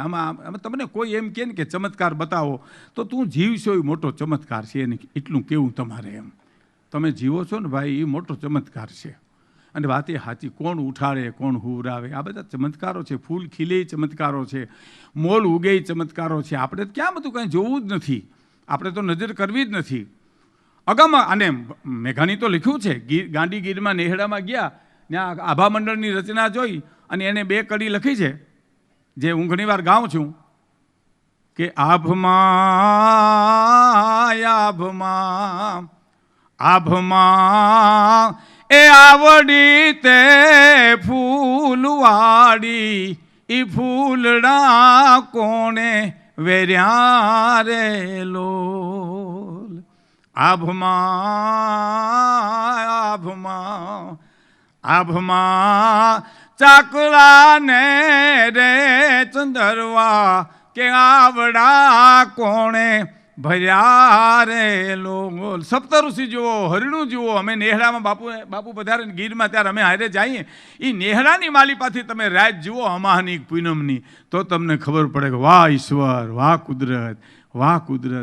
આમાં તમને કોઈ એમ કહે ને કે ચમત્કાર બતાવો તો તું જીવશો એ મોટો ચમત્કાર છે એને એટલું કેવું તમારે એમ. તમે જીવો છો ને ભાઈ એ મોટો ચમત્કાર છે. અને વાત એ સાચી, કોણ ઉઠાડે કોણ હુવરાવે આ બધા ચમત્કારો છે. ફૂલ ખીલે ચમત્કારો છે, મોલ ઉગે ચમત્કારો છે. આપણે ક્યાં બધું કાંઈ જોવું જ નથી, આપણે તો નજર કરવી જ નથી. અગમ અને મેઘાણી તો લખ્યું છે, ગાંડી ગીરમાં નેહડામાં ગયા ત્યાં આભા મંડળની રચના જોઈ અને એને 2 કડી લખી છે જે હું ઘણીવાર ગાઉં છું કે આભમાં એ આવડી તે ફૂલવાડી ઈ ફૂલડા કોણે વેર્યા રે લોલ. આભમાં ચાકલા ને રે ચંદરવા કે આવડા કોણે ભર્યા રે લોલ. સપ્તઋષિ જુઓ, હરણું જુઓ. અમે નેહડામાં બાપુ પધારે ગીરમાં ત્યારે અમે હારે જઈએ. એ નેહડાની માલિપાથી તમે રાત જુઓ અમાહની પૂનમની તો તમને ખબર પડે કે વાહ ઈશ્વર, વાહ કુદરત, વાહ કુદરત.